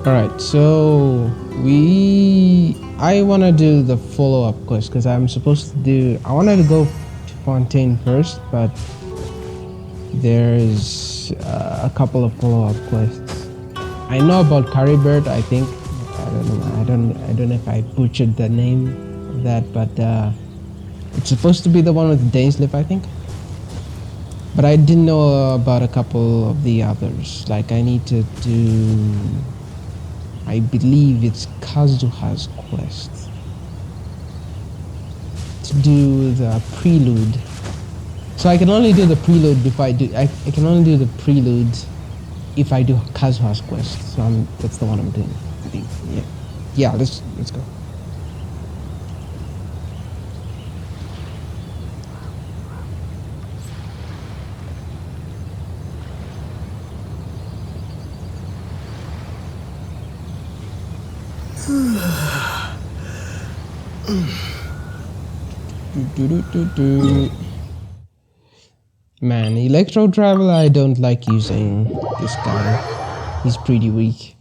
Alright, so I wanna do the follow-up quest because I'm supposed to do. I wanted to go to Fontaine first, but there's a couple of follow-up quests. I know about Caribert, I think. I don't know. I don't know if I butchered the name of that, but it's supposed to be the one with Dainsleif, I think. But I didn't know about a couple of the others. Like I need to do, I believe it's Kazuha's quest to do the prelude. So I can only do the prelude if I do. I can only do the prelude if I do Kazuha's quest. So that's the one I'm doing. I think. Yeah. Let's go. Man, Electro Traveler, I don't like using this guy. He's pretty weak.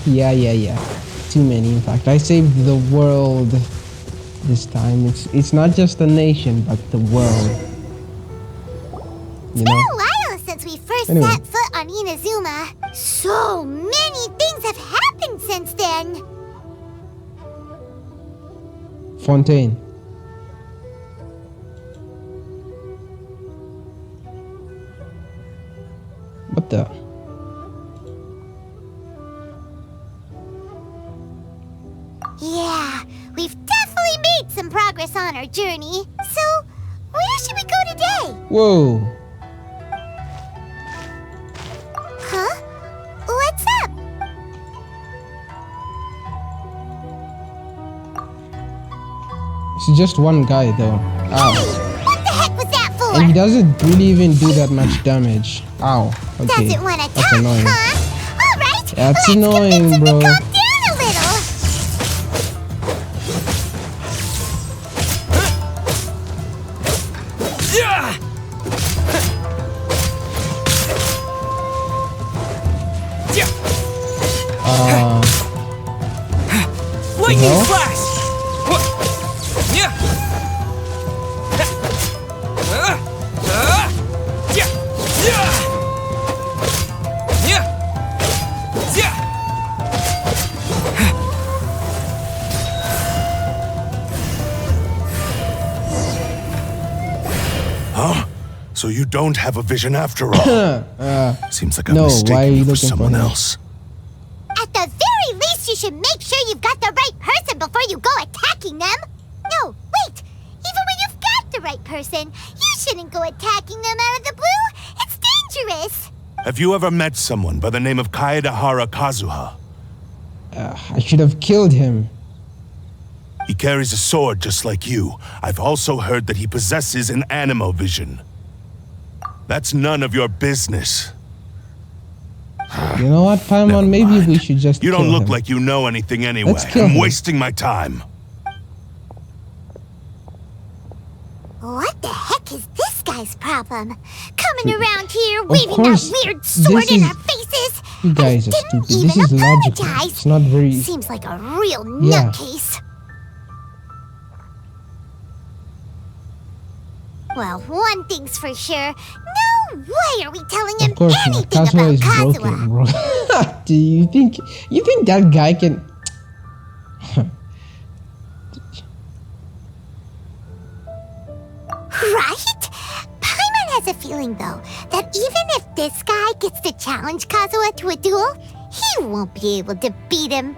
Yeah. Too many, in fact. I saved the world this time. It's not just a nation, but the world. It's been a while since we first set foot on Inazuma. So many things have happened since then. Fontaine. What the? Yeah, we've definitely made some progress on our journey. So, where should we go today? Whoa. Huh? What's up? It's just one guy though. Ow. Hey, what the heck was that for? And he doesn't really even do that much damage. Ow. Okay. Doesn't want to That's talk, annoying. huh? All right. That's let's annoying, convince him bro. to calm down a little. Lightning flash! Yeah. Huh? So you don't have a vision after all? Seems like I'm no, mistaken why are you you for looking someone for him? else. At the very least, you should make sure you've got the right person before you go attacking them. No, wait. Even when you've got the right person, you shouldn't go attacking them out of the blue. It's dangerous. Have you ever met someone by the name of Kaedehara Kazuha? I should have killed him. He carries a sword just like you. I've also heard that he possesses an animo vision. That's none of your business. You know what, Paimon? Maybe mind. we should just You don't kill look him. like you know anything anyway. Let's kill I'm him. wasting my time. What the heck is this guy's problem? Coming around here, waving course, that weird sword in is- our faces. You guys and are didn't stupid. even This is logical. apologize. It's not very. Seems like a real Yeah. nutcase. Well, one thing's for sure. No way are we telling him Of course not. anything Kazuha about is broken, bro. Do you think that guy can? Right? Paimon has a feeling, though, that even if this guy gets to challenge Kazuha to a duel, he won't be able to beat him.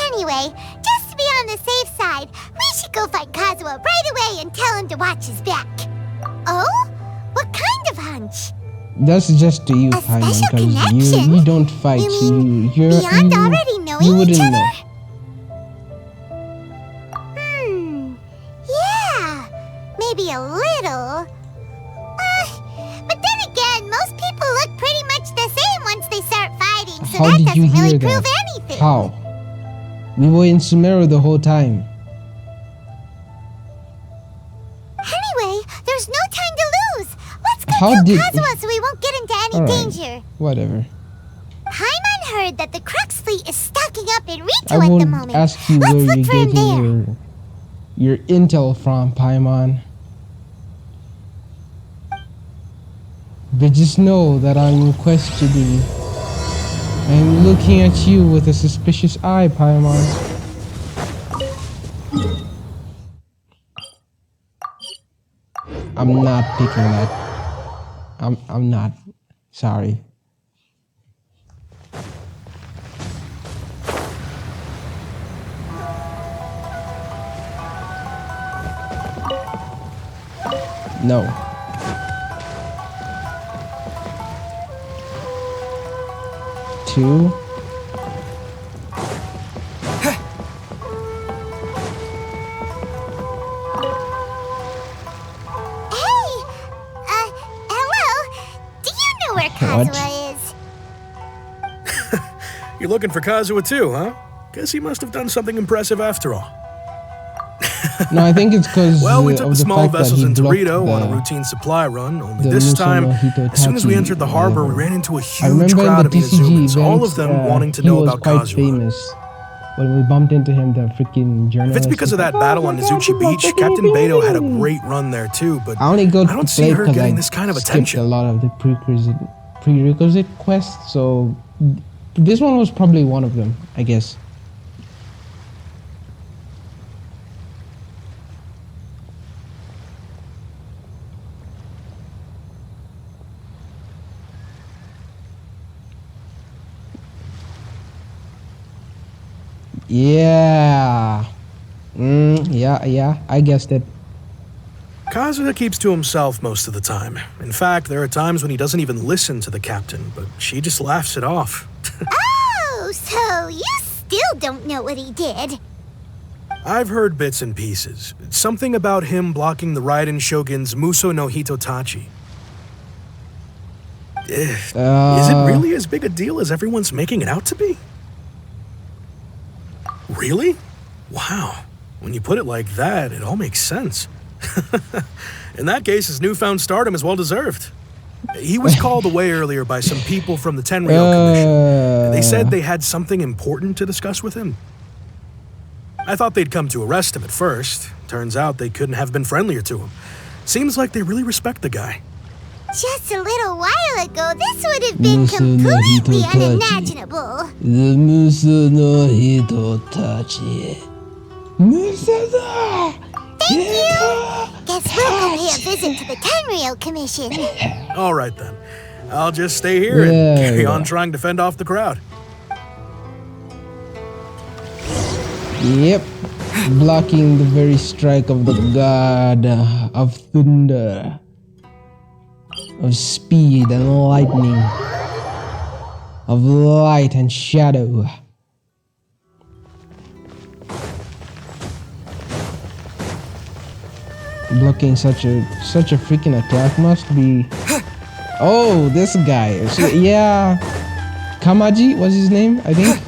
Anyway, just to be on the safe side, we should go find Kazuha right away and tell him to watch his back. Oh? What kind of hunch? That's just to you, A Paimon, special because connection? you don't fight. You so mean you're beyond already knowing you wouldn't each other? know. Yeah, maybe a little. But then again, most people look pretty much the same once they start fighting. How that did you doesn't hear really that? prove anything. How? We were in Sumeru the whole time. Anyway, there's no time to lose. Let's go How kill did- Kazuha so we won't get into any Alright. danger. Whatever. Paimon heard that the Crux fleet is stocking up in Rito I at the won't moment. ask you Let's where look you're for him there. getting your intel from, Paimon. But just know that I'm questioning. I'm looking at you with a suspicious eye, Paimon. I'm not picking that. I'm not. Sorry. No. Two. Hey! Hello? Do you know where Kazuha is? You're looking for Kazuha too, huh? Guess he must have done something impressive after all. No, I think it's because Well, we took the small vessels into Rito Rito on a routine supply run, only the this Muso time, no as soon as we Hitotachi, entered the harbor, we whatever. ran into a I huge remember crowd in of the TCG Inazumans, all of events, them wanting to he know was about quite Kazuha. famous. When we bumped into him, the freaking journalist. If it's because of was that like, battle "Oh on my God, Nizuchi you Beach, look Captain like Beto had a me." great run there too, but I only go I don't to see play her because getting I this kind of skipped attention. a lot of the prerequisite quests, so this one was probably one of them, I guess. Yeah. Yeah, I guessed it. Kazuha keeps to himself most of the time. In fact, there are times when he doesn't even listen to the captain, but she just laughs it off. Oh, so you still don't know what he did? I've heard bits and pieces. Something about him blocking the Raiden Shogun's Muso no Hitotachi. Is it really as big a deal as everyone's making it out to be? Really? Wow. When you put it like that, it all makes sense. In that case, his newfound stardom is well deserved. He was called away earlier by some people from the Tenryou Commission. They said they had something important to discuss with him. I thought they'd come to arrest him at first. Turns out they couldn't have been friendlier to him. Seems like they really respect the guy. Just a little while ago, this would have been Muso no completely Hitotachi. unimaginable. The Muso no Hitotachi. Muso no Thank you! Guess we'll go pay a visit to the Tenryou Commission. All right then. I'll just stay here and Yeah, carry yeah. on trying to fend off the crowd. Yep. Blocking the very strike of the god of thunder, of speed and lightning, of light and shadow. Blocking such a freaking attack must be. Oh, this guy. So, yeah, Kamaji was his name, I think.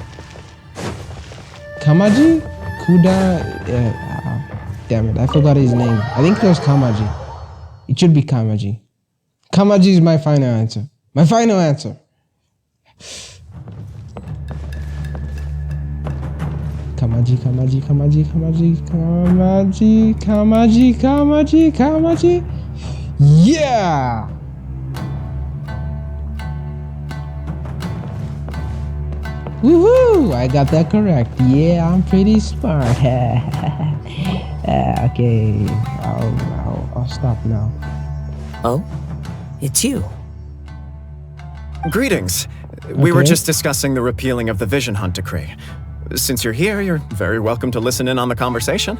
Kamaji? Kuda? Damn it, I forgot his name. I think it was Kamaji. It should be Kamaji. Kamaji is my final answer. My final answer. Kamaji, Kamaji, Kamaji, Kamaji, Kamaji, Kamaji, Kamaji, Kamaji. Yeah! Woohoo! I got that correct. Yeah, I'm pretty smart. Okay, I'll stop now. Oh? It's you. Greetings. We were Okay. just discussing the repealing of the Vision Hunt decree. Since you're here, you're very welcome to listen in on the conversation.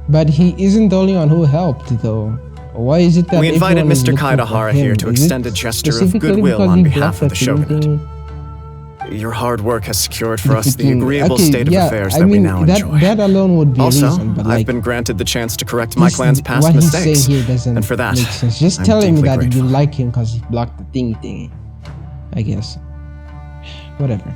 But he isn't the only one who helped, though. Why is it that We invited everyone is Mr. looking for Kaedehara him? here to Is it extend a gesture of specifically goodwill because on he behalf blocked of the thing Shogunate. thing? Your hard work has secured for us the Defeating- agreeable okay, state of yeah, affairs I that we mean, now that, enjoy. that alone would be a Also, reason, but I've like, been granted the chance to correct my this- clan's past what mistakes, he's saying here doesn't and for that, make sense. Just I'm tell him deeply that grateful. you like him because he blocked the thingy. I guess. Whatever.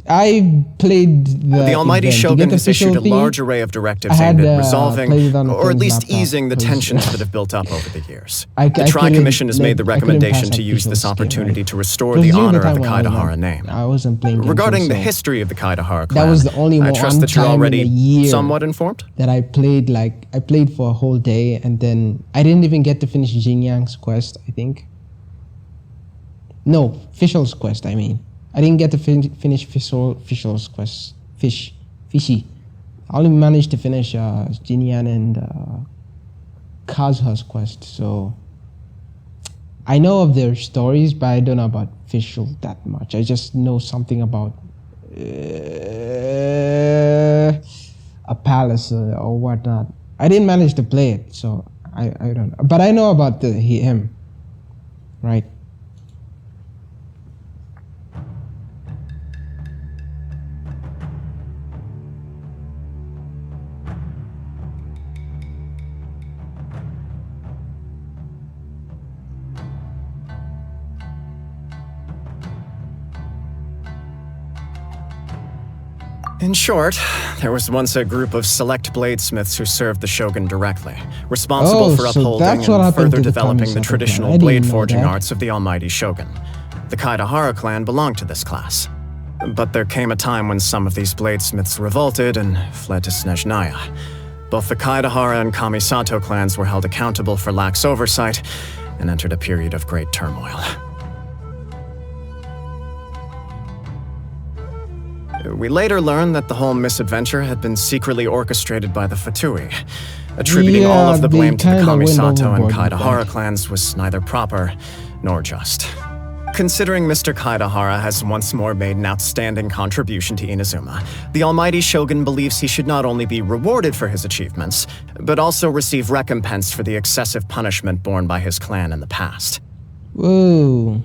I played The Almighty event. To Shogun get the has issued a official thingy, large array of directives I had, aimed at played resolving, it on a or at friend's least laptop, easing the 'cause- tensions that have built up over the years. I The couldn't Tri-Commission has let- made the I couldn't recommendation pass to use this official skill, opportunity right? to restore It was the during honor of time the when I was Kaedehara not- name. I wasn't playing Genshin, Regarding the so history of the Kaedehara clan, that was the only I one trust that you're time in already a year somewhat informed? that I played. Like I played for a whole day, and then I didn't even get to finish Jin Yang's quest. I think. No, Fishel's quest. I mean, I didn't get to finish Fishel's quest. Fishy. I only managed to finish Jin Yang and Kazuha's quest. So I know of their stories, but I don't know about Fischl that much. I just know something about a palace or whatnot. I didn't manage to play it, so I don't know. But I know about him, right? In short, there was once a group of select bladesmiths who served the shogun directly, responsible Oh, for so upholding that's what and happened further to the developing the Kami-sato clan. I traditional didn't blade know forging that. arts of the almighty shogun. The Kaedehara clan belonged to this class. But there came a time when some of these bladesmiths revolted and fled to Snezhnaya. Both the Kaedehara and Kami-sato clans were held accountable for lax oversight and entered a period of great turmoil. We later learned that the whole misadventure had been secretly orchestrated by the Fatui. Attributing all of the they blame to the kinda went Kami-sato and overboard with Kaedehara that. clans was neither proper nor just. Considering Mr. Kaedehara has once more made an outstanding contribution to Inazuma, the Almighty Shogun believes he should not only be rewarded for his achievements, but also receive recompense for the excessive punishment borne by his clan in the past. Whoa.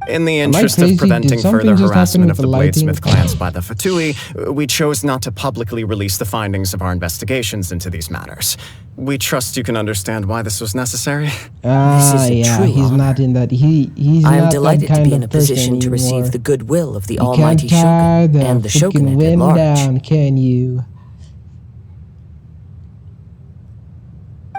In the I interest crazy? of preventing Did something further just happen harassment with of the the lighting? Bladesmith clans by the Fatui, we chose not to publicly release the findings of our investigations into these matters. We trust you can understand why this was necessary. Ah, This is a yeah, true he's honor. not in that. He's I am not delighted that to kind be in of a position to person receive anymore. the goodwill of the You Almighty can't tie Shogun the and the freaking Shogunate at wind large. down, can you?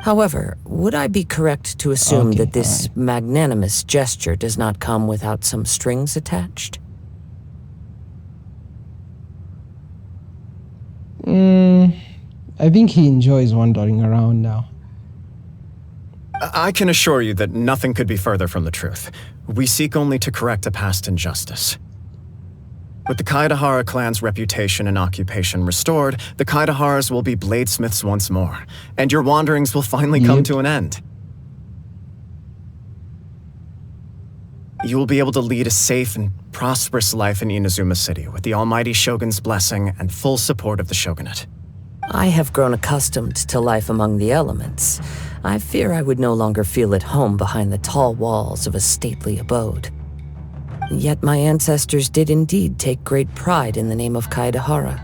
However, would I be correct to assume Okay, that this magnanimous gesture does not come without some strings attached? I think he enjoys wandering around now. I can assure you that nothing could be further from the truth. We seek only to correct a past injustice. With the Kaedehara clan's reputation and occupation restored, the Kaedeharas will be bladesmiths once more, and your wanderings will finally come Yep. to an end. You will be able to lead a safe and prosperous life in Inazuma City with the Almighty Shogun's blessing and full support of the Shogunate. I have grown accustomed to life among the elements. I fear I would no longer feel at home behind the tall walls of a stately abode. Yet my ancestors did indeed take great pride in the name of Kaedehara,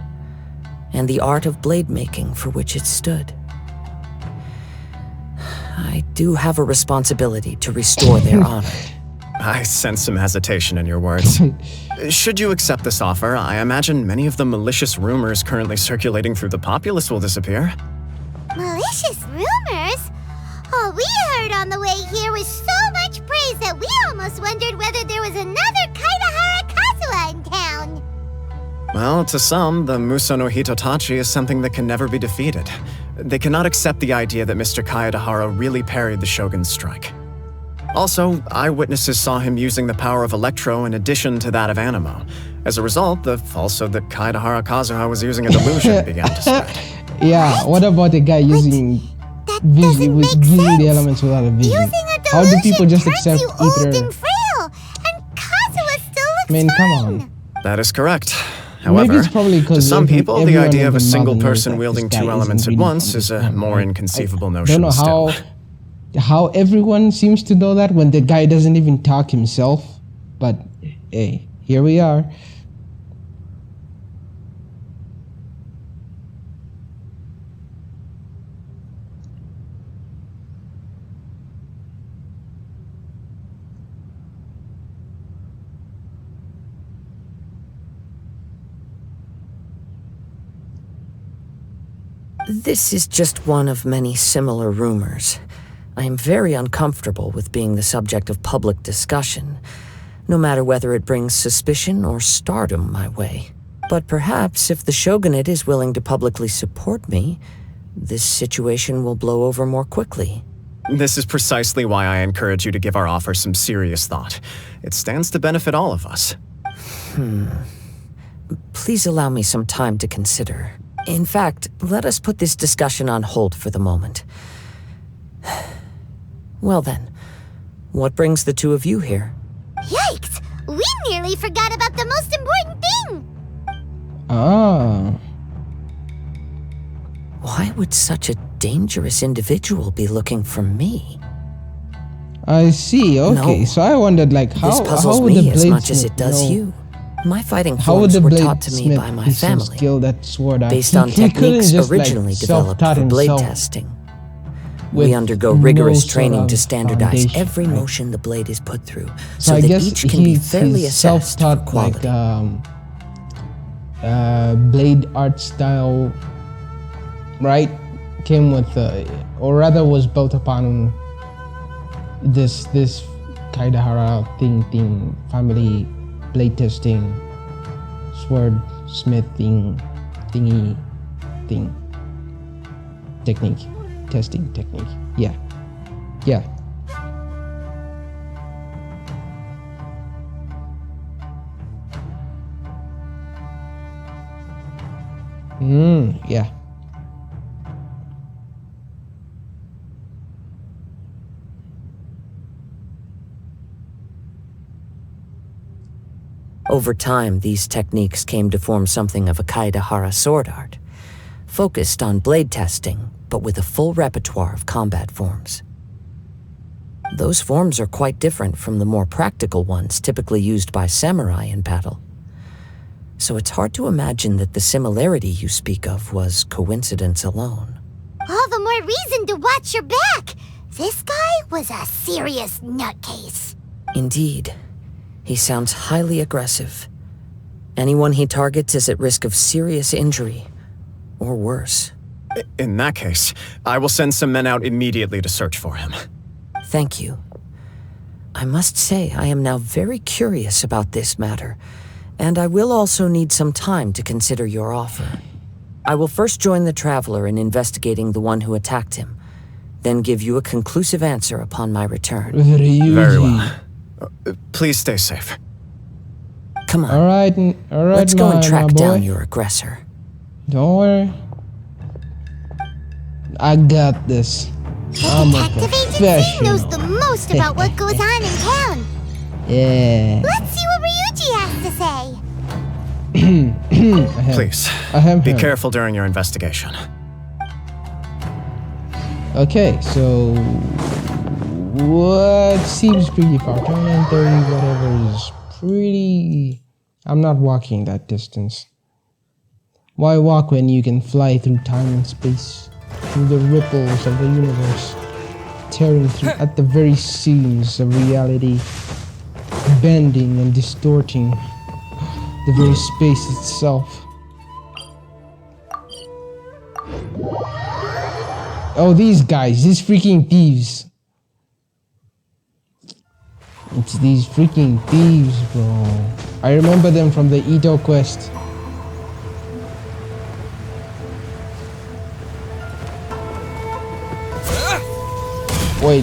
and the art of blade making for which it stood. I do have a responsibility to restore their honor. I sense some hesitation in your words. Should you accept this offer, I imagine many of the malicious rumors currently circulating through the populace will disappear. Malicious rumors? All we heard on the way here was so much praise that we almost wondered whether there was another Kaedehara Kazuha in town. Well, to some, the Muso no Hitotachi is something that can never be defeated. They cannot accept the idea that Mr. Kaedehara really parried the Shogun's strike. Also, eyewitnesses saw him using the power of Electro in addition to that of Animo. As a result, the falsehood that Kaedehara Kazuha was using a delusion began to spread. Yeah, what about the guy using That vision, doesn't with make using sense. the elements without a vision? Using a How do people just turns accept you old either? and frail, and Kazuha still looks I mean, come fine. on. That is correct. Maybe However, it's probably to 'cause some people, the everyone idea in of a the single manga knows person that wielding this guy two isn't elements at really once from is this a planet, more right? inconceivable I notion don't know still. how everyone seems to know that when the guy doesn't even talk himself. But hey, here we are. This is just one of many similar rumors. I am very uncomfortable with being the subject of public discussion, no matter whether it brings suspicion or stardom my way. But perhaps if the Shogunate is willing to publicly support me, this situation will blow over more quickly. This is precisely why I encourage you to give our offer some serious thought. It stands to benefit all of us. Please allow me some time to consider. In fact, let us put this discussion on hold for the moment. Well then, what brings the two of you here? Yikes! We nearly forgot about the most important thing! Ah. Why would such a dangerous individual be looking for me? I see. Okay, No. so I wondered, like, how This puzzles would the me as much as bladesmith it does know- you. My fighting How would forms the were taught to me bladesmith by my be so family, skilled at sword art? based He- on he couldn't techniques just, like, originally developed self-taught for blade himself testing. with We undergo no rigorous sort training to of standardize foundation, every right? motion the blade is put through, So so I that guess each can be fairly he's assessed for self-taught, quality. like blade art style, right? Came with, or rather, was built upon this Kaedehara thing, family blade testing, sword smithing thingy thing, testing technique. Yeah. Yeah. Over time, these techniques came to form something of a Kaedehara sword art, focused on blade testing, but with a full repertoire of combat forms. Those forms are quite different from the more practical ones typically used by samurai in battle. So it's hard to imagine that the similarity you speak of was coincidence alone. All the more reason to watch your back! This guy was a serious nutcase. Indeed. He sounds highly aggressive. Anyone he targets is at risk of serious injury, or worse. In that case, I will send some men out immediately to search for him. Thank you. I must say I am now very curious about this matter, and I will also need some time to consider your offer. I will first join the Traveler in investigating the one who attacked him, then give you a conclusive answer upon my return. Very well. Please stay safe. Come on, All right. let's go and track my boy. down your aggressor. Don't worry. I got this. I'm a Detective Agency professional. knows the most about what goes on in town. Yeah. Let's see what Ryuji has to say. Please, I have be her. careful during your investigation. Okay, so what seems pretty far? 29:30, whatever is pretty. I'm not walking that distance. Why walk when you can fly through time and space, through the ripples of the universe, tearing through at the very seams of reality, bending and distorting the very space itself. Oh, these guys, these freaking thieves. It's these freaking thieves, bro. I remember them from the Ito quest. Wait.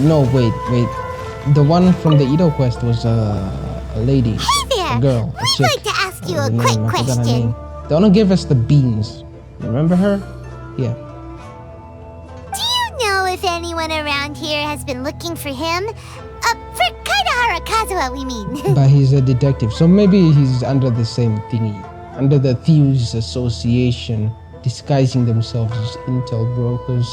The one from the Ito quest was a lady. Hey there! A girl. A We'd chick. like to ask you What a was her quick name? I forgot her question. name. Don't give us the beans. Remember her? Yeah. Do you know if anyone around here has been looking for him. For Kaedehara Kazuha, we mean. But he's a detective, so maybe he's under the same thingy. Under the Thieves Association, disguising themselves as intel brokers.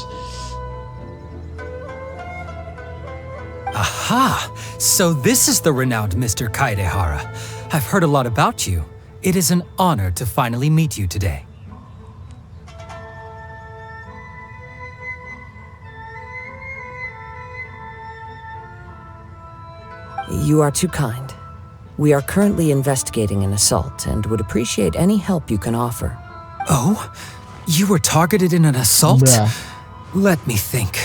Aha! So this is the renowned Mr. Kaedehara. I've heard a lot about you. It is an honor to finally meet you today. You are too kind. We are currently investigating an assault and would appreciate any help you can offer. Oh? You were targeted in an assault? Bruh. Let me think.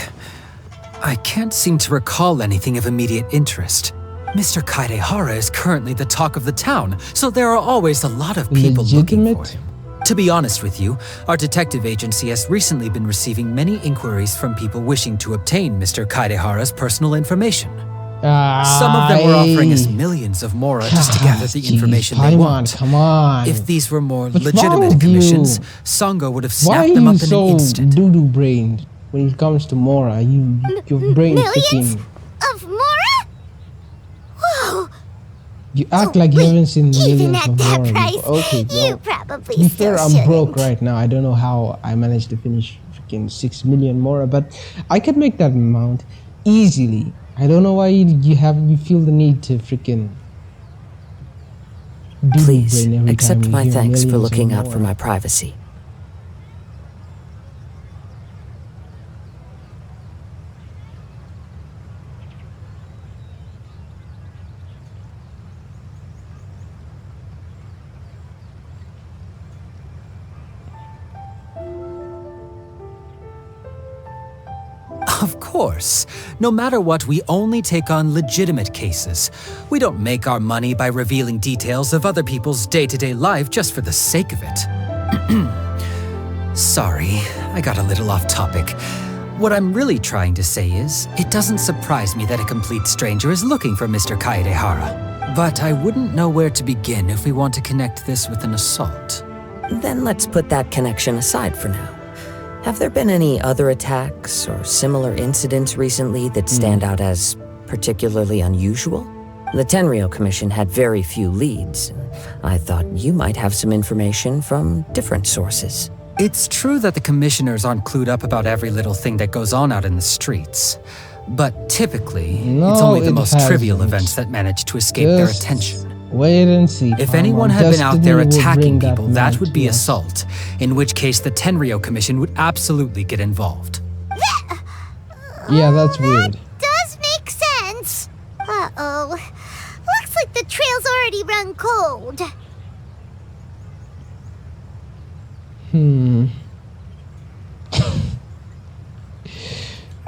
I can't seem to recall anything of immediate interest. Mr. Kaedehara is currently the talk of the town, so there are always a lot of people looking for Legitimate? him. To be honest with you, our detective agency has recently been receiving many inquiries from people wishing to obtain Mr. Kaedehara's personal information. Some of them were offering us millions of mora just to gather the information they want. Come on. If these were more What's wrong legitimate with you? commissions, Sango would have Why are snapped them you up in so an instant. doo-doo brained when it comes to Mora? Your brain Millions freaking... of Mora? Whoa! You act like you haven't seen Even millions at of that Mora price, before. Okay, you well, probably to be still fair, I'm shouldn't. broke right now. I don't know how I managed to finish freaking 6 million Mora, but I could make that amount easily. I don't know why you feel the need to freaking Please, brain every accept time you my hear thanks for millions of looking out for Mora. my privacy. Of course. No matter what, we only take on legitimate cases. We don't make our money by revealing details of other people's day-to-day life just for the sake of it. Sorry, I got a little off topic. What I'm really trying to say is, it doesn't surprise me that a complete stranger is looking for Mr. Kaedehara. But I wouldn't know where to begin if we want to connect this with an assault. Then let's put that connection aside for now. Have there been any other attacks or similar incidents recently that stand out as particularly unusual? The Tenryou Commission had very few leads. I thought you might have some information from different sources. It's true that the commissioners aren't clued up about every little thing that goes on out in the streets. But typically, it's only the most trivial events that manage to escape their Just attention. Wait and see. If Come anyone on, had been out there Destiny will attacking bring people, that man would be to us. assault, in which case the Tenryou Commission would absolutely get involved. Yeah, that's weird. Does make sense. Uh-oh. Looks like the trail's already run cold.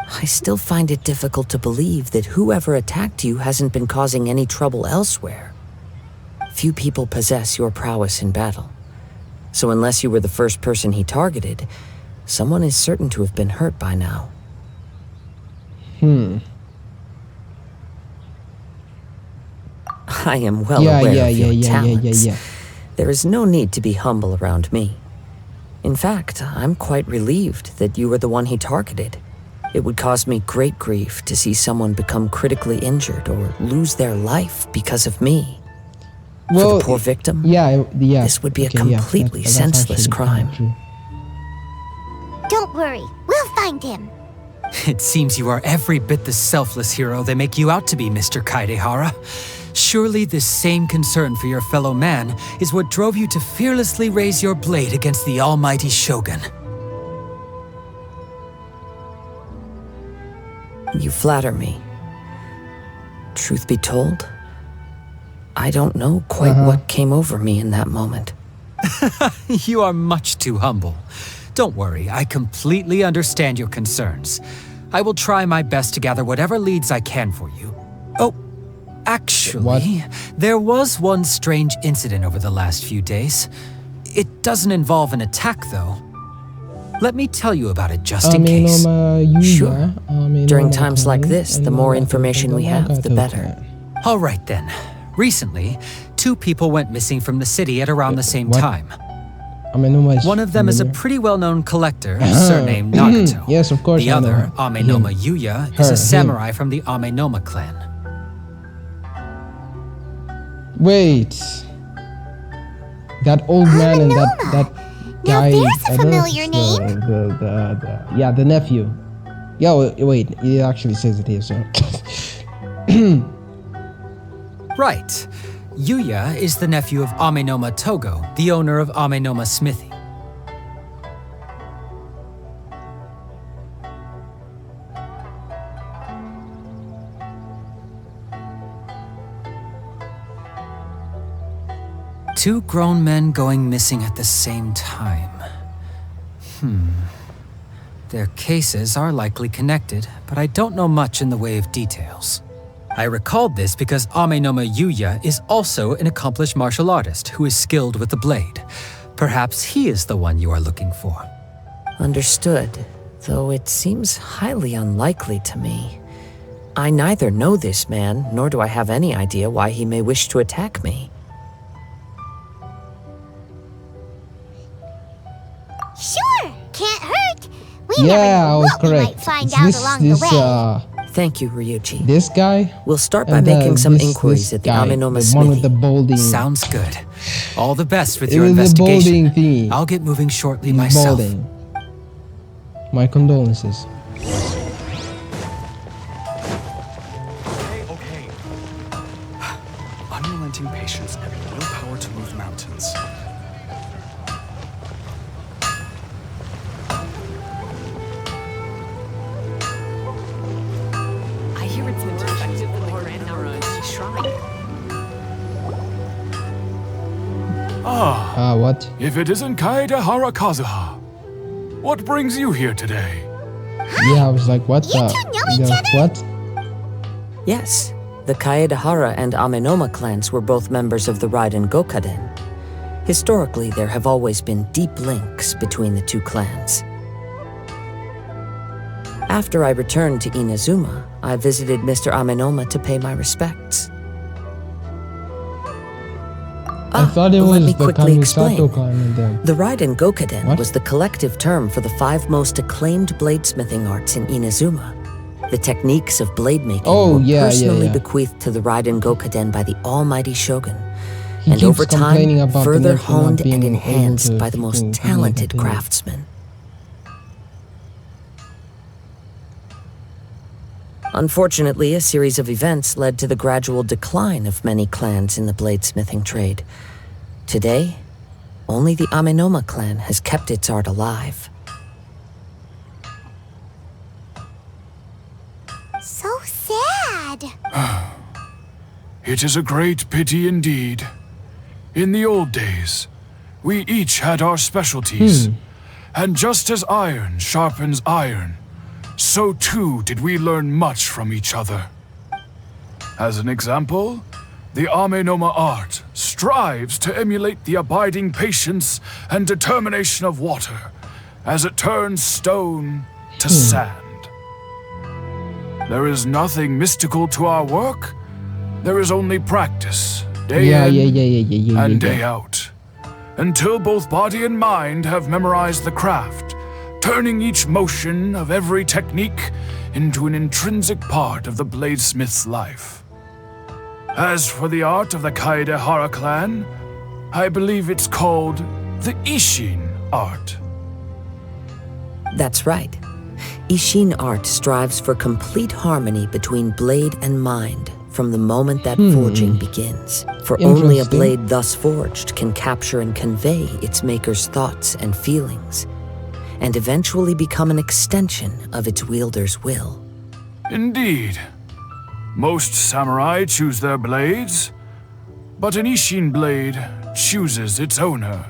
I still find it difficult to believe that whoever attacked you hasn't been causing any trouble elsewhere. Few people possess your prowess in battle. So unless you were the first person he targeted, someone is certain to have been hurt by now. I am well aware of your talents. There is no need to be humble around me. In fact, I'm quite relieved that you were the one he targeted. It would cause me great grief to see someone become critically injured or lose their life because of me. For the poor victim, yeah. this would be a completely senseless crime. True. Don't worry, we'll find him. It seems you are every bit the selfless hero they make you out to be, Mr. Kaedehara. Surely this same concern for your fellow man is what drove you to fearlessly raise your blade against the almighty Shogun. You flatter me. Truth be told, I don't know quite what came over me in that moment. You are much too humble. Don't worry, I completely understand your concerns. I will try my best to gather whatever leads I can for you. Oh, actually, there was one strange incident over the last few days. It doesn't involve an attack, though. Let me tell you about it just in case. Sure. During times like this, the more information we have, the better. All right then. Recently, 2 people went missing from the city at around the same time. Amenoma is One of them is a familiar. pretty well-known collector, surnamed Nagato. Yes, of course, The I know other, her. Amenoma Him. Yuya, is Her, a him. samurai from the Amenoma clan. Wait. That old man and that Now guy. there's a I don't know if familiar it's name. the nephew. Yeah, wait. It actually says it here, so. Right. Yuya is the nephew of Amenoma Togo, the owner of Amenoma Smithy. Two grown men going missing at the same time. Their cases are likely connected, but I don't know much in the way of details. I recalled this because Amenoma Yuya is also an accomplished martial artist who is skilled with the blade. Perhaps he is the one you are looking for. Understood, though it seems highly unlikely to me. I neither know this man, nor do I have any idea why he may wish to attack me. Sure, can't hurt. We Yeah, never I know was what we correct. might find It's out along the way. Thank you, Ryuji. This guy. We'll start by and, making some this inquiries at the guy, Amenoma the one with Smithy. the balding. Sounds good. All the best with It your was the investigation. balding thingy. I'll get moving shortly He's myself. balding. My condolences. Okay. Unrelenting patience and willpower to move mountains. I hear it's more effective than the Grand Naruto Shrine. What? If it isn't Kaedehara Kazuha, what brings you here today? Yeah, I was like, what You the? two know each the- other? What? Yes, the Kaedehara and Amenoma clans were both members of the Raiden Gokaden. Historically, there have always been deep links between the two clans. After I returned to Inazuma, I visited Mr. Amenoma to pay my respects. I thought it let was me the quickly Kamisato explain. clan and them. The Raiden Gokaden What? was the collective term for the 5 most acclaimed bladesmithing arts in Inazuma. The techniques of blade making Oh, were yeah, personally yeah. bequeathed to the Raiden Gokaden by the almighty shogun, He and keeps over complaining time, about the further nephew not honed being and able enhanced to by the most fucking talented continue. craftsmen. Unfortunately, a series of events led to the gradual decline of many clans in the bladesmithing trade. Today, only the Amenoma clan has kept its art alive. So sad. It is a great pity indeed. In the old days, we each had our specialties. And just as iron sharpens iron, so too did we learn much from each other. As an example, the Amenoma art strives to emulate the abiding patience and determination of water as it turns stone to sand. There is nothing mystical to our work. There is only practice, day in and day out, until both body and mind have memorized the craft, turning each motion of every technique into an intrinsic part of the bladesmith's life. As for the art of the Kaedehara clan, I believe it's called the Ishin art. That's right. Ishin art strives for complete harmony between blade and mind from the moment that forging begins. For only a Interesting. blade thus forged can capture and convey its maker's thoughts and feelings, and eventually become an extension of its wielder's will. Indeed. Most samurai choose their blades, but an Ishin blade chooses its owner.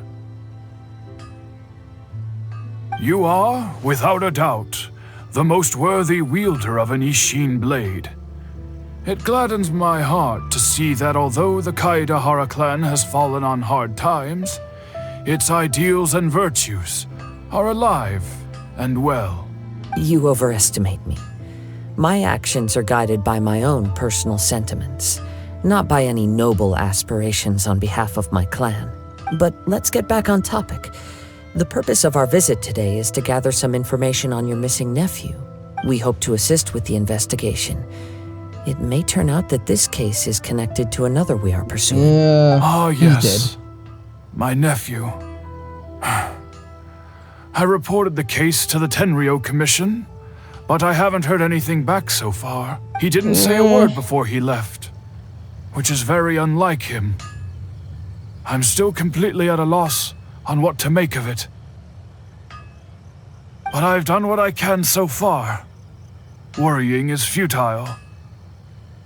You are, without a doubt, the most worthy wielder of an Ishin blade. It gladdens my heart to see that although the Kaedehara clan has fallen on hard times, its ideals and virtues are alive and well. You overestimate me. My actions are guided by my own personal sentiments, not by any noble aspirations on behalf of my clan. But let's get back on topic. The purpose of our visit today is to gather some information on your missing nephew. We hope to assist with the investigation. It may turn out that this case is connected to another we are pursuing. Ah, he's yes. dead. My nephew. I reported the case to the Tenryou Commission, but I haven't heard anything back so far. He didn't say a word before he left, which is very unlike him. I'm still completely at a loss on what to make of it. But I've done what I can so far. Worrying is futile.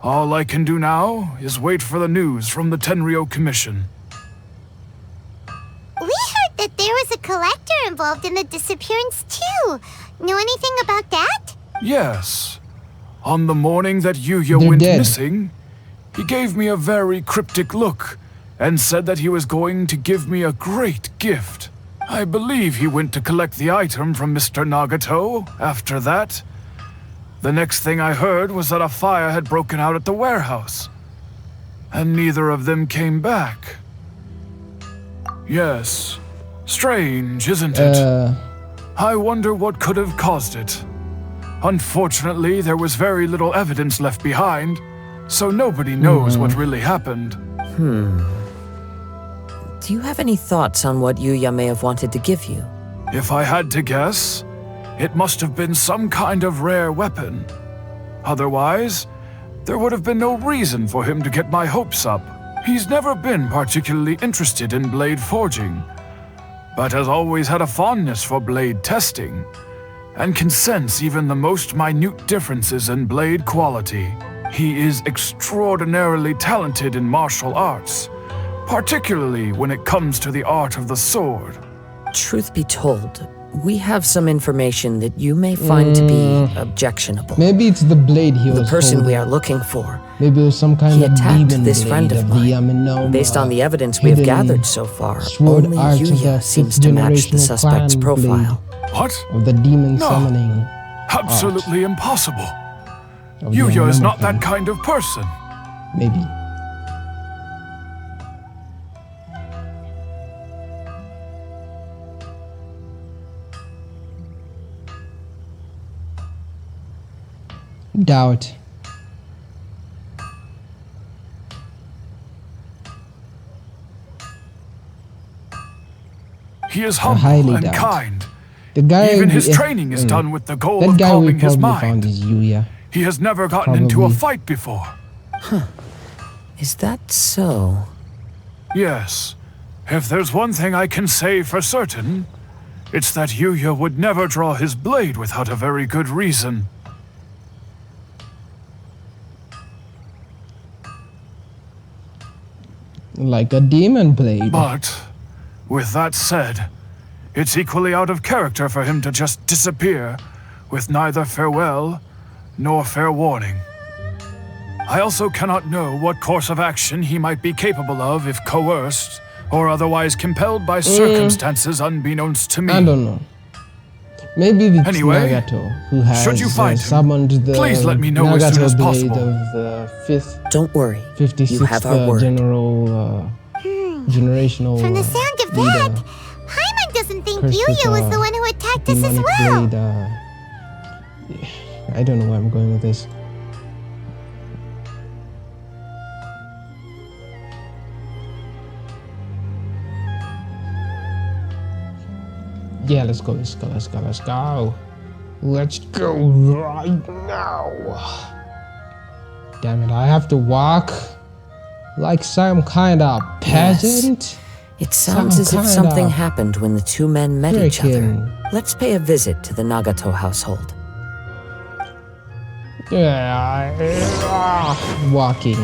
All I can do now is wait for the news from the Tenryou Commission. We heard that there was a collector involved in the disappearance too. Know anything about that? Yes. On the morning that Yuya They're went dead. missing, he gave me a very cryptic look and said that he was going to give me a great gift. I believe he went to collect the item from Mr. Nagato after that. The next thing I heard was that a fire had broken out at the warehouse, and neither of them came back. Yes. Strange, isn't it? I wonder what could have caused it. Unfortunately, there was very little evidence left behind, so nobody knows what really happened. Do you have any thoughts on what Yuya may have wanted to give you? If I had to guess, it must have been some kind of rare weapon. Otherwise, there would have been no reason for him to get my hopes up. He's never been particularly interested in blade forging, but has always had a fondness for blade testing, and can sense even the most minute differences in blade quality. He is extraordinarily talented in martial arts, particularly when it comes to the art of the sword. Truth be told, we have some information that you may find to be objectionable. Maybe it's the blade he The was person we holding. are looking for, Maybe it was some kind he of attacked demon this blade friend of the mine. unknown, Based on the evidence we have hidden gathered so far, sword only arts of the Yuya seems to match the fifth-generational suspect's clan profile. What? of the demon No. summoning. Absolutely impossible. Of the Yuya is unknown not that clan. kind of person. Maybe. Doubt. He is highly humble and doubt. kind. The guy. Even his we- training is done with the goal That of guy we calming his probably found mind. is Yuya. He has never gotten into a Probably. fight before. Is that so? Yes. If there's one thing I can say for certain, it's that Yuya would never draw his blade without a very good reason. Like a demon blade. But, with that said, it's equally out of character for him to just disappear with neither farewell nor fair warning. I also cannot know what course of action he might be capable of if coerced or otherwise compelled by circumstances unbeknownst to me. I don't know. Maybe it's Anyway, Nagato who has should you find him, summoned the please let me know Nagato as soon as blade possible. of the Don't worry. 56th You have our word. generational From the sound of leader. that, Paimon doesn't think Cursed with, Yuya was the one who attacked us as demonic well. blade, I don't know where I'm going with this. Yeah, let's go. Let's go right now. Damn it, I have to walk like some kind of peasant. It sounds as if kind something of happened when the two men met each other. frickin' Let's pay a visit to the Nagato household. Yeah, walking.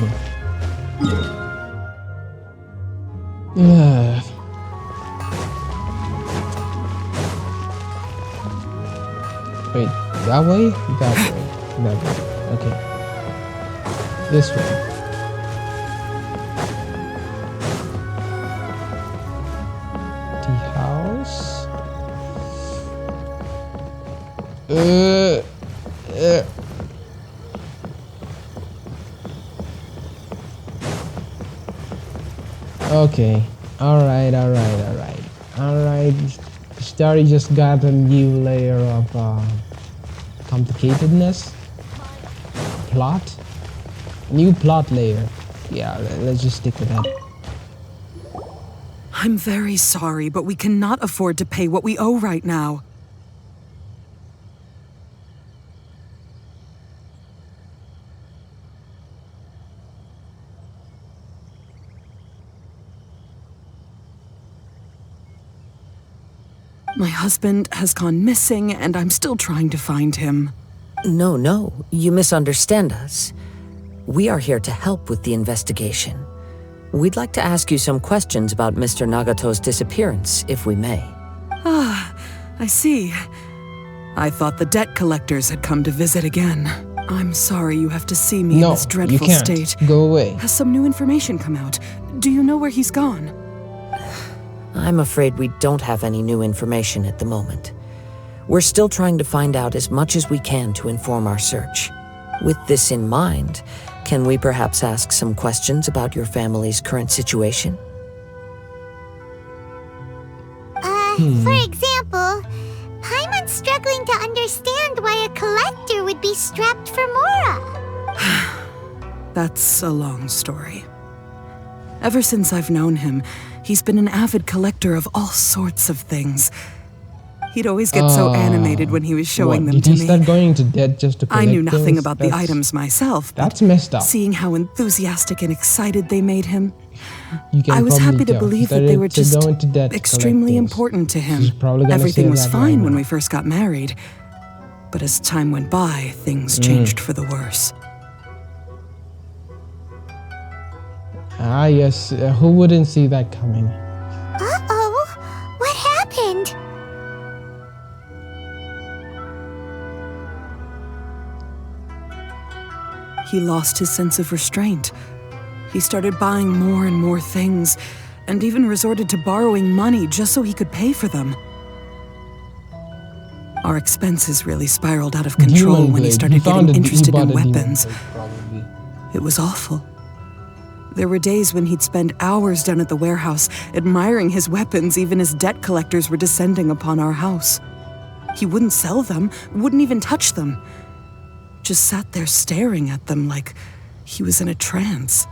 Yeah. Wait, that way? That way. That way. Okay. This way. Tea house. Okay. Alright. The story just got a new layer of complicatedness. Plot. New plot layer. Yeah, let's just stick with that. I'm very sorry, but we cannot afford to pay what we owe right now. My husband has gone missing, and I'm still trying to find him. No, you misunderstand us. We are here to help with the investigation. We'd like to ask you some questions about Mr. Nagato's disappearance, if we may. Ah, I see. I thought the debt collectors had come to visit again. I'm sorry you have to see me in this dreadful you can't. state. Go away. Has some new information come out? Do you know where he's gone? I'm afraid we don't have any new information at the moment. We're still trying to find out as much as we can to inform our search. With this in mind, can we perhaps ask some questions about your family's current situation? For example, Paimon's struggling to understand why a collector would be strapped for Mora. That's a long story. Ever since I've known him, he's been an avid collector of all sorts of things. He'd always get so animated when he was showing them did to he me. start going to debt just to collect I knew nothing things? about the items myself, but That's messed up. seeing how enthusiastic and excited they made him, You can I was probably happy to tell. believe that Started they were to just go into debt to collect extremely things. important to him. She's probably gonna Everything say was that fine right when now. we first got married, but as time went by, things changed for the worse. Ah, yes. Who wouldn't see that coming? Uh-oh, what happened? He lost his sense of restraint. He started buying more and more things, and even resorted to borrowing money just so he could pay for them. Our expenses really spiraled out of control Demon when he Blade. started found getting he interested bought in a Demon weapons. Blade, probably. It was awful. There were days when he'd spend hours down at the warehouse admiring his weapons even as debt collectors were descending upon our house. He wouldn't sell them, wouldn't even touch them. Just sat there staring at them like he was in a trance.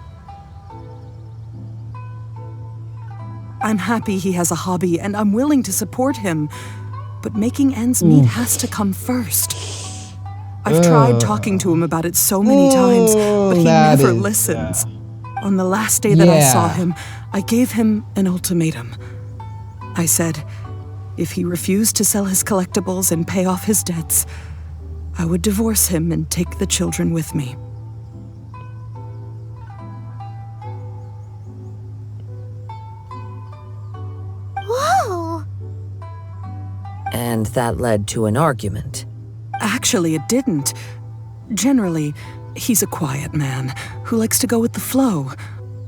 I'm happy he has a hobby and I'm willing to support him, but making ends meet has to come first. I've tried talking to him about it so many times, but he never listens. On the last day that I saw him, I gave him an ultimatum. I said, if he refused to sell his collectibles and pay off his debts, I would divorce him and take the children with me. Whoa! And that led to an argument. Actually, it didn't. Generally, he's a quiet man who likes to go with the flow.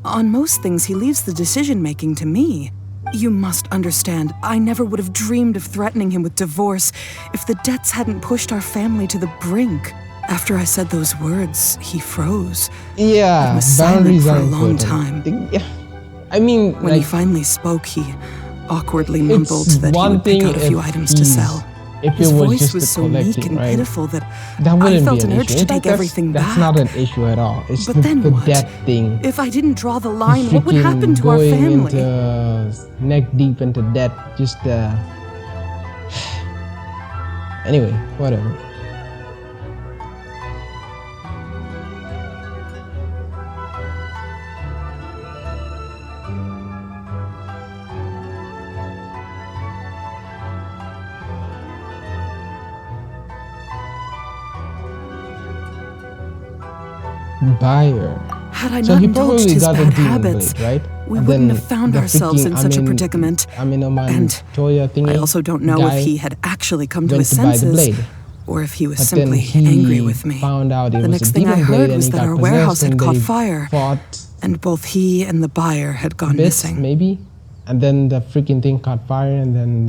On most things, he leaves the decision-making to me. You must understand, I never would have dreamed of threatening him with divorce if the debts hadn't pushed our family to the brink. After I said those words, he froze. Yeah, and was silent boundaries for are a long important. time. Yeah, I mean, When he like, finally spoke, he awkwardly mumbled it's that he one would pick thing out a few if items to he's- sell. if His it was voice just was the so meek collecting, and right? pitiful that That wouldn't I felt be an an urge issue. to take That's- everything that's back. not an issue at all. It's But the, then the what? debt thing. If I didn't draw the line, Freaking what would happen to our going family? into neck deep into debt. Just anyway, whatever. Buyer. Had I So not he indulged probably his got a bad demon habits, blade, right? we And wouldn't then have found the ourselves in freaking such a predicament. And Toya thingy I also don't know guy if he had actually come to went his to buy the senses, blade. or if he was But then simply he angry with me. found out it The was next a thing I demon blade heard and was he that got our possessed warehouse had and caught they fire, fought and both he and the buyer had gone bits, missing. maybe, and then the freaking thing caught fire, and then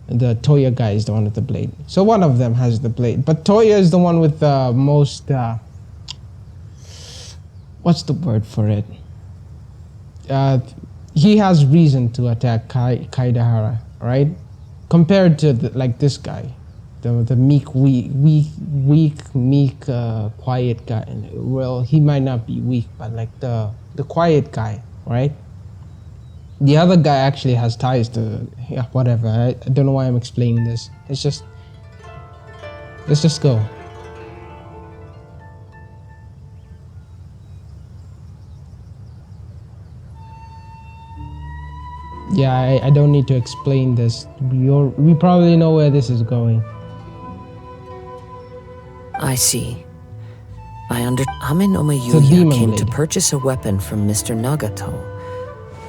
the Toya guy is the one with the blade. So one of them has the blade, but Toya is the one with the most. What's the word for it? he has reason to attack Kaedehara, right? Compared to like this guy, the meek, quiet guy. Well, he might not be weak, but like the quiet guy, right? The other guy actually has ties to, yeah, whatever. I don't know why I'm explaining this. Let's just go. Yeah, I don't need to explain this. We probably know where this is going. I see. Ame no It's a Mayuya demon came blade. to purchase a weapon from Mr. Nagato.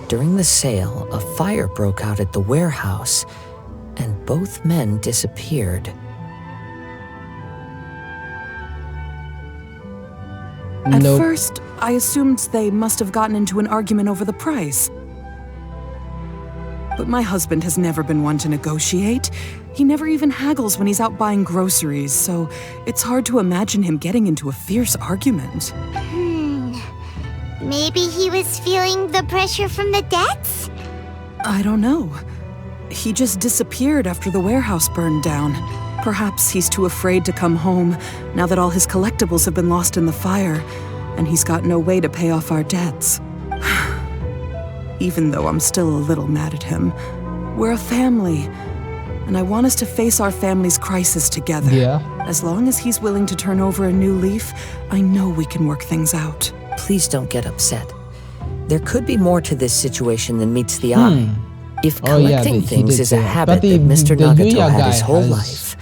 During the sale, a fire broke out at the warehouse, and both men disappeared. At Nope. first, I assumed they must have gotten into an argument over the price. But my husband has never been one to negotiate. He never even haggles when he's out buying groceries, so it's hard to imagine him getting into a fierce argument. Maybe he was feeling the pressure from the debts? I don't know. He just disappeared after the warehouse burned down. Perhaps he's too afraid to come home now that all his collectibles have been lost in the fire, and he's got no way to pay off our debts. Even though I'm still a little mad at him, we're a family, and I want us to face our family's crisis together. Yeah. As long as he's willing to turn over a new leaf, I know we can work things out. Please don't get upset. There could be more to this situation than meets the eye. If Oh, yeah, collecting he things did is say a that. habit But the that Mr. Nagato Yuya had guy his whole has life,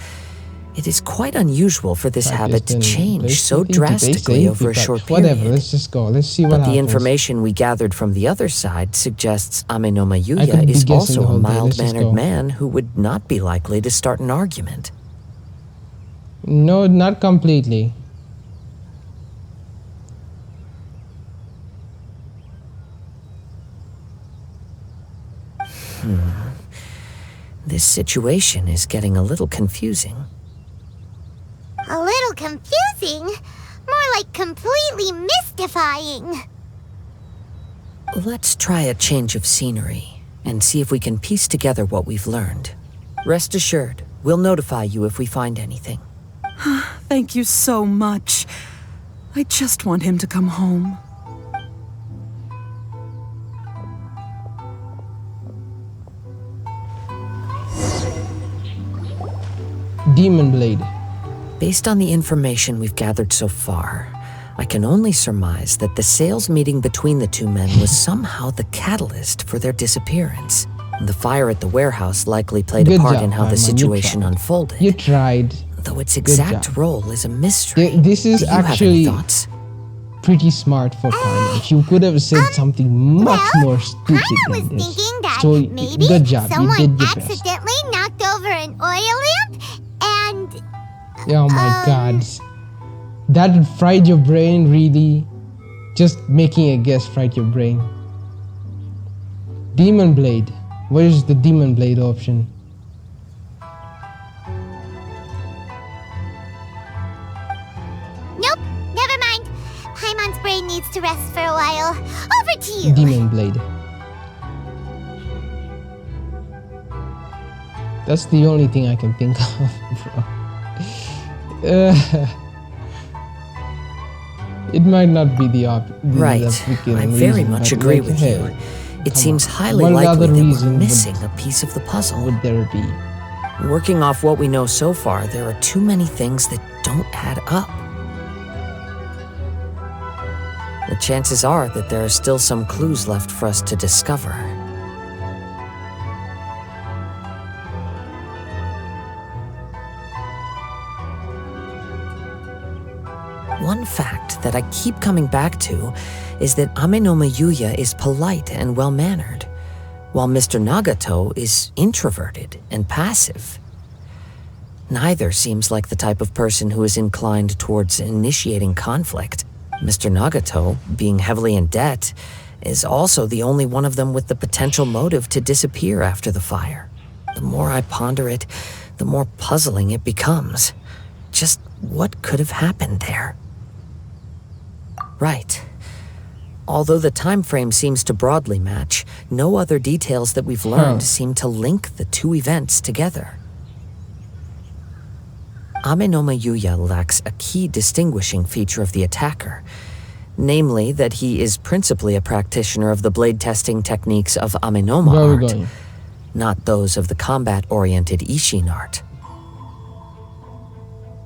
it is quite unusual for this habit to practiced in change so basically drastically over a but short period. whatever, let's just go. Let's see what But happens. the information we gathered from the other side suggests Ame no I could Mayuya be is guessing also the a whole day. Let's just mild-mannered go. man who would not be likely to start an argument. No, not completely. This situation is getting a little confusing. A little confusing? More like completely mystifying. Let's try a change of scenery and see if we can piece together what we've learned. Rest assured, we'll notify you if we find anything. Thank you so much. I just want him to come home. Demon Blade. Based on the information we've gathered so far, I can only surmise that the sales meeting between the two men was somehow the catalyst for their disappearance. The fire at the warehouse likely played a Good part job, in how the Paimon. You situation tried. unfolded, You tried. though its Good exact job. role is a mystery. This is Do you have any actually thoughts? pretty smart for Paimon. She could have said something much more stupid I was than this. thinking that So, maybe good job. You someone did your best. accidentally knocked over an oil lamp and Oh my god. That fried your brain, really? Just making a guess fried your brain. Demon Blade. Where is the Demon Blade option? nope, never mind. Paimon's brain needs to rest for a while. Over to you. Demon Blade. That's the only thing I can think of, bro. It might not be the Right. I very much agree with you. It seems highly What likely other that we're reason missing a piece of the puzzle. would there be? Working off what we know so far, there are too many things that don't add up. The chances are that there are still some clues left for us to discover. One fact that I keep coming back to is that Ame no Mayuya is polite and well-mannered, while Mr. Nagato is introverted and passive. Neither seems like the type of person who is inclined towards initiating conflict. Mr. Nagato, being heavily in debt, is also the only one of them with the potential motive to disappear after the fire. The more I ponder it, the more puzzling it becomes. Just what could have happened there? Right. Although the time frame seems to broadly match, no other details that we've learned seem to link the two events together. Amenoma Yuya lacks a key distinguishing feature of the attacker, namely that he is principally a practitioner of the blade testing techniques of Amenoma Where are we art, going? not those of the combat-oriented Ishin art.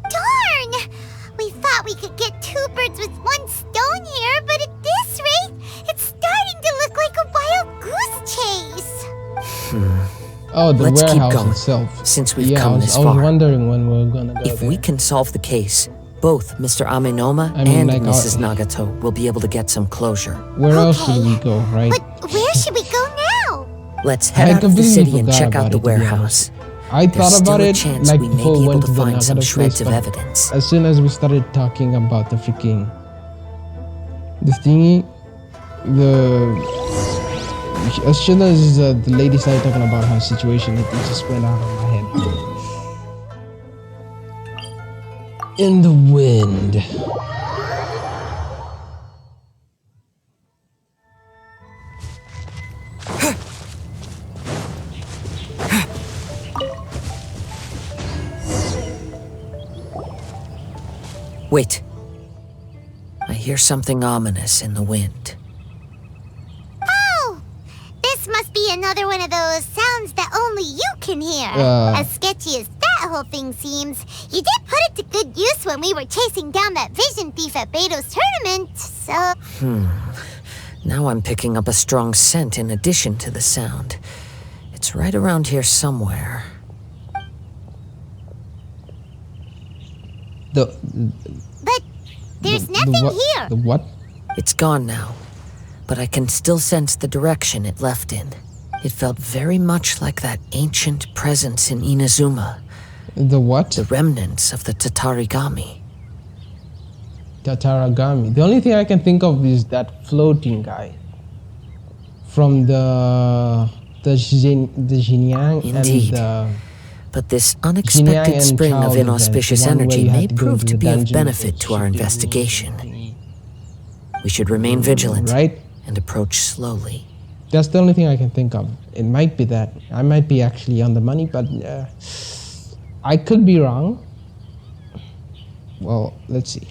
Darn! We thought we could get two birds with one stone here, but at this rate, it's starting to look like a wild goose chase. Oh, the Let's keep warehouse going, itself. since we've Yeah, come I this was far. wondering when we were gonna go If there. we can solve the case, both Mr. Amenoma I mean, and like, Mrs. Nagato will be able to get some closure. Where else should Okay. we go, right? But where should we go now? Let's head I out of the completely city and forgot check about out the it, to be warehouse. I There's thought still about a it chance like we may before be we able went to the find some Nagata shreds place, of but evidence. as soon as we started talking about the freaking this thingy, as soon as the lady started talking about her situation, it just went out of my head. In the wind. Wait. I hear something ominous in the wind. Oh! This must be another one of those sounds that only you can hear. As sketchy as that whole thing seems, you did put it to good use when we were chasing down that vision thief at Beto's tournament, so... Now I'm picking up a strong scent in addition to the sound. It's right around here somewhere. But there's nothing here. The what? It's gone now, but I can still sense the direction it left in. It felt very much like that ancient presence in Inazuma, The what? the remnants of the Tatarigami. Tataragami. The only thing I can think of is that floating guy from the Xinjiang Indeed. and the But this Xinjiang unexpected and spring Child of event, inauspicious the one where energy you had may to go prove into to the be of dungeon benefit with to our chicken investigation. thingy. We should remain vigilant Right? and approach slowly. That's the only thing I can think of. It might be that. I might be actually on the money, but I could be wrong. Well, let's see.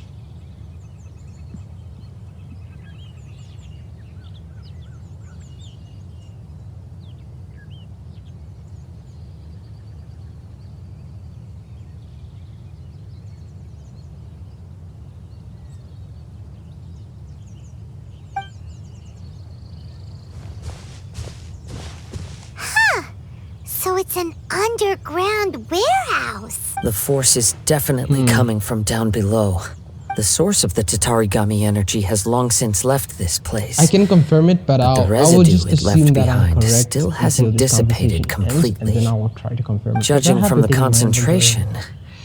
So it's an underground warehouse. The force is definitely coming from down below. The source of the Tatarigami energy has long since left this place. I can confirm it, but the I will residue just it left assume that I'm behind correct still until hasn't this dissipated conversation ends, completely. and then I will try to confirm it. Judging I have from the everything in my inventory. concentration,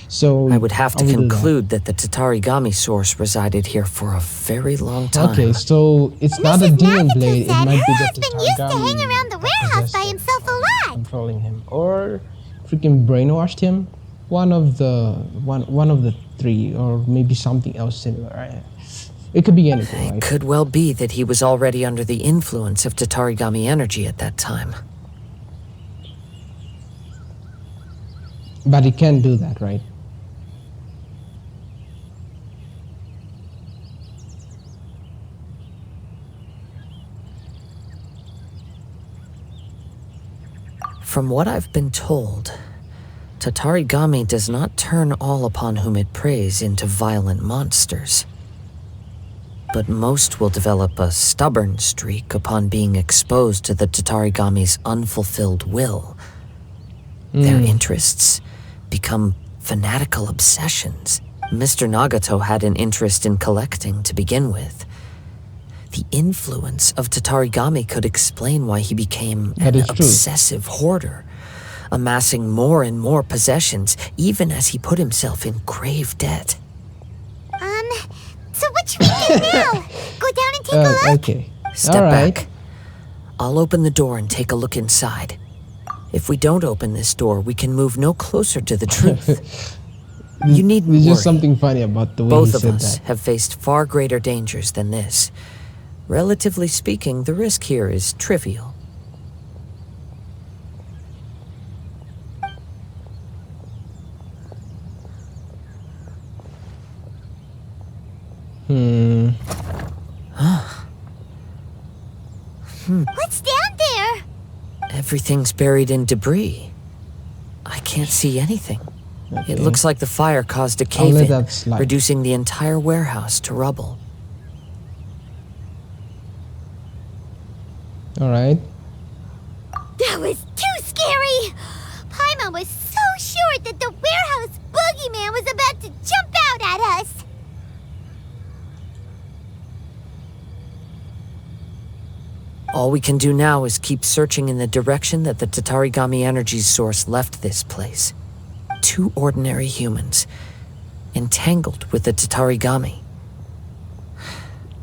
So I would have to will do that. conclude that the Tatarigami source resided here for a very long time. Okay, so it's not a Mrs. demon Nagato blade. It said might be her the husband used to hang Tatarigami around the that warehouse by possessed him, himself a lot. controlling him, or freaking brainwashed him. One of the three, or maybe something else similar. It could be anything, It right? could well be that he was already under the influence of Tatarigami energy at that time. But it can do that, right? From what I've been told, Tatarigami does not turn all upon whom it preys into violent monsters. But most will develop a stubborn streak upon being exposed to the Tatarigami's unfulfilled will. Their interests become fanatical obsessions. Mr. Nagato had an interest in collecting to begin with. The influence of Tatarigami could explain why he became That an is true. obsessive hoarder, amassing more and more possessions even as he put himself in grave debt. So what should we do now? Go down and take a look? Okay. Step All right. back. I'll open the door and take a look inside. If we don't open this door, we can move no closer to the truth. You needn't There's worry. just something funny about the way Both he of said us that. have faced far greater dangers than this. Relatively speaking, the risk here is trivial. What's down there? Everything's buried in debris. I can't see anything. It looks like the fire caused a I'll let cave-in, that slide. reducing the entire warehouse to rubble. Alright. That was too scary! Paimon was so sure that the warehouse boogeyman was about to jump out at us! All we can do now is keep searching in the direction that the Tatarigami energy source left this place. 2 ordinary humans, entangled with the Tatarigami.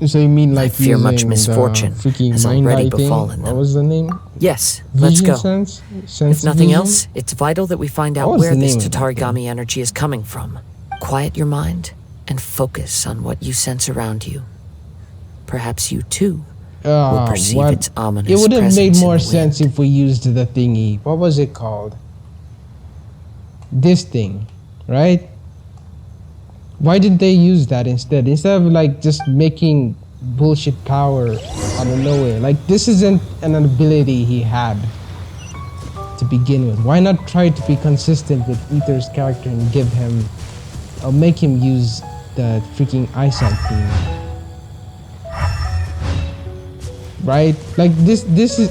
So you mean like I fear much using misfortune the freaking has mind already lighting? befallen What them. was the name? Yes, let's Vision go. sense? If Sense nothing vision? else, it's vital that we find What out was where the this name of that Tatarigami energy is coming from. Quiet your mind and focus on what you sense around you. Perhaps you too will perceive its ominous It would have made presence in more the sense wind. if we used the thingy. What was it called? This thing, right? Why did they use that instead? Instead of like just making bullshit power out of nowhere. Like this isn't an ability he had to begin with. Why not try to be consistent with Ether's character and give him or make him use the freaking eyesight thing? Right? Like this is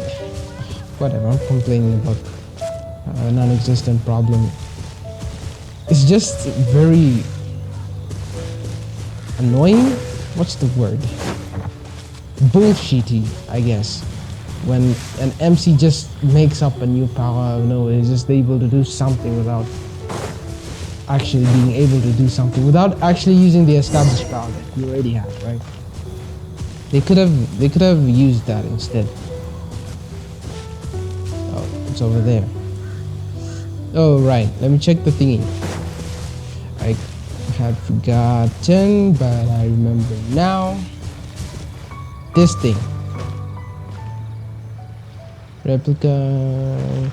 whatever, I'm complaining about a non-existent problem. It's just very annoying? What's the word? Bullshitty, I guess. When an MC just makes up a new power out of nowhere, is just able to do something without actually being able to do something, without actually using the established power that he already has, right? They could have used that instead. Oh, it's over there. Oh right, let me check the thingy. I had forgotten, but I remember now. This thing. Replica.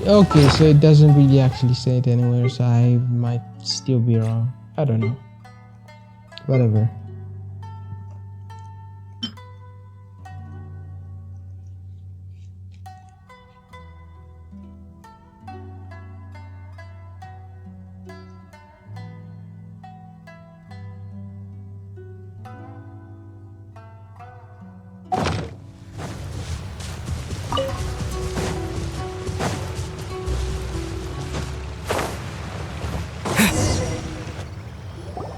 Okay, so it doesn't really actually say it anywhere, so I might still be wrong. I don't know. Whatever.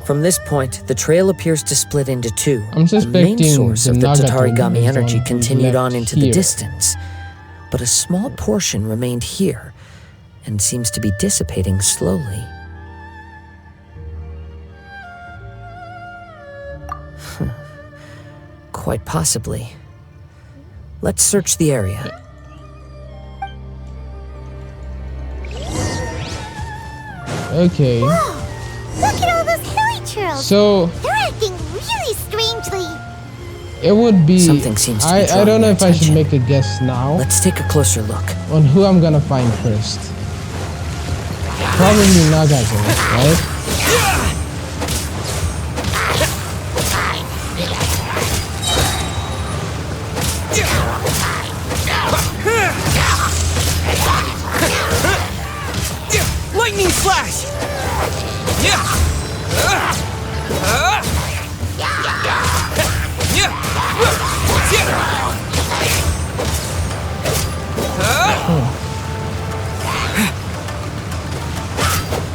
From this point, the trail appears to split into 2. I'm The main suspecting source the of the Nagato Tatarigami is energy on the continued on left into the here. distance, but a small portion remained here and seems to be dissipating slowly. Quite possibly. Let's search the area. Okay. Whoa! Look at all those hilly churls! So They're acting really strangely. it would be. Something seems to be I drawing don't know your if I should attention. make a guess now Let's take a closer look. on who I'm gonna find first. Probably Nagato, right? Lightning slash!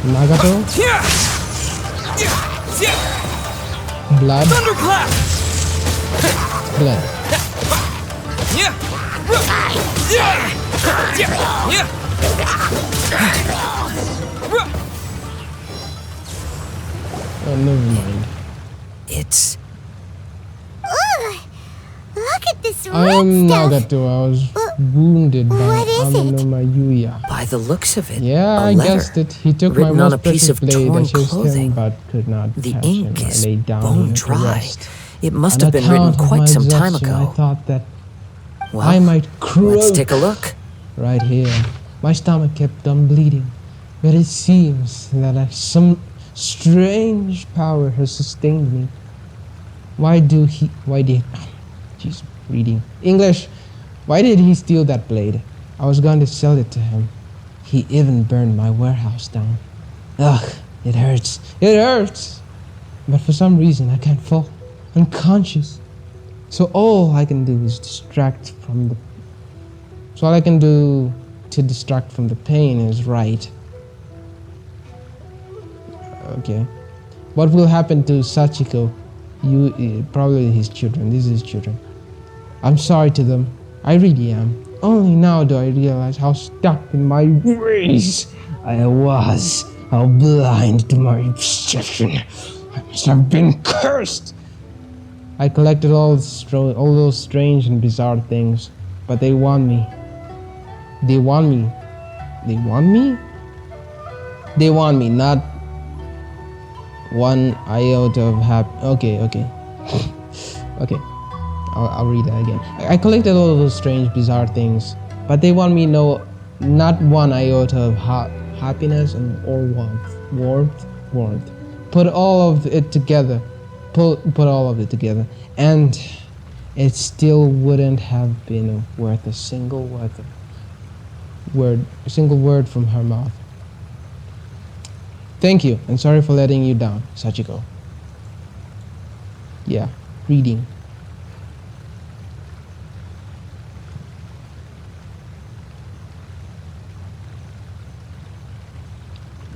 Nagato, blood, Thunderclap! blood. Oh, never mind. It's Ugh! Look at this red I am stuff. Nagato. I was wounded by What is it? Amanoma Yuya. By the looks of it, Yeah, a I letter guessed it. He took my written on most a piece precious of blade torn and chased clothing. him, but could not The catch ink him. I is laid down bone here to dry. rest. It must On have been written account of quite my some time exhaustion, I ago. thought that Well, I might croak. let's take a look. Right here. My stomach kept on bleeding, but it seems that some strange power has sustained me. Why did jeez, reading English. Why did he steal that blade? I was going to sell it to him. He even burned my warehouse down. Ugh, it hurts. It hurts. But for some reason I can't fall unconscious. So all I can do is distract from the So all I can do to distract from the pain is write. Okay. What will happen to Sachiko? Probably his children. This is his children. I'm sorry to them. I really am. Only now do I realize how stuck in my ways I was. How blind to my obsession. I must have been cursed. I collected all those strange and bizarre things, but they want me. They want me. They want me? They want me, not one iota of Okay. Okay. I'll read that again. I collected all of those strange, bizarre things, but they want me not one iota of happiness or warmth. Put all of it together. Put all of it together, and it still wouldn't have been worth a single word from her mouth. Thank you, and sorry for letting you down, Sachiko. Yeah, reading.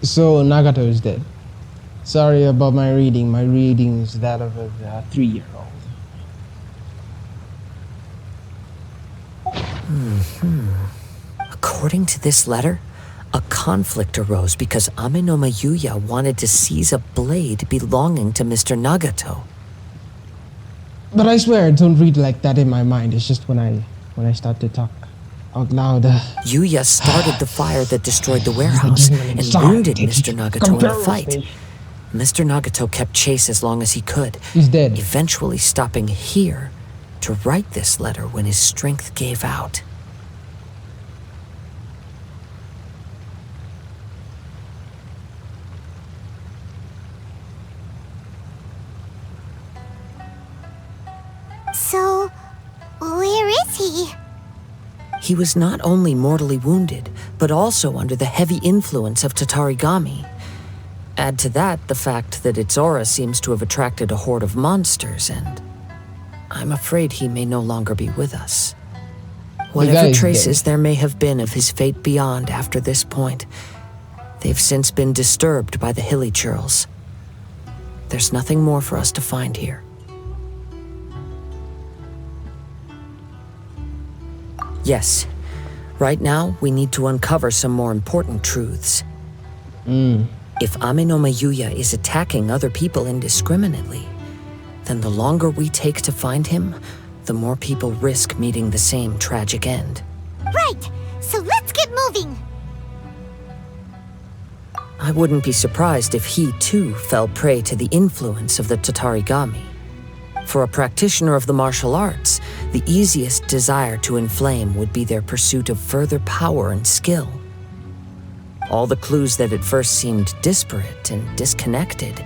So Nagato is dead. Sorry about my reading. My reading is that of a 3-year-old. According to this letter, a conflict arose because Amenoma Yuya wanted to seize a blade belonging to Mr. Nagato. But I swear, I don't read like that in my mind. It's just when I start to talk out loud. Yuya started the fire that destroyed the warehouse and wounded Mr. Nagato in the fight. Mr. Nagato kept chase as long as he could, He's dead. eventually stopping here to write this letter when his strength gave out. So, where is he? He was not only mortally wounded, but also under the heavy influence of Tatarigami. Add to that the fact that its aura seems to have attracted a horde of monsters, and I'm afraid he may no longer be with us. Whatever traces there may have been of his fate beyond after this point, they've since been disturbed by the hilly churls. There's nothing more for us to find here. Yes, right now we need to uncover some more important truths. If Amenoma Yuya is attacking other people indiscriminately, then the longer we take to find him, the more people risk meeting the same tragic end. Right, so let's get moving. I wouldn't be surprised if he too fell prey to the influence of the Tatarigami. For a practitioner of the martial arts, the easiest desire to inflame would be their pursuit of further power and skill. All the clues that at first seemed disparate and disconnected,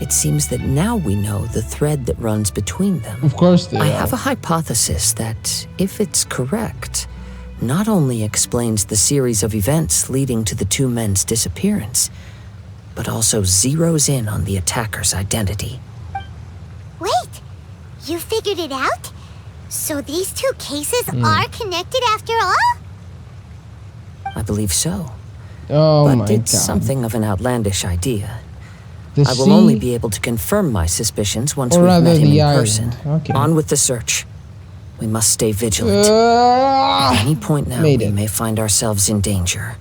it seems that now we know the thread that runs between them. Of course they I are. have a hypothesis that, if it's correct, not only explains the series of events leading to the two men's disappearance, but also zeroes in on the attacker's identity. Wait, you figured it out? So these two cases are connected after all? I believe so. Oh But my it's god. something of an outlandish idea. The I will sea- only be able to confirm my suspicions once Or we've rather met him the in island. person. Okay. On with the search. We must stay vigilant. At any point now, Made we it. may find ourselves in danger.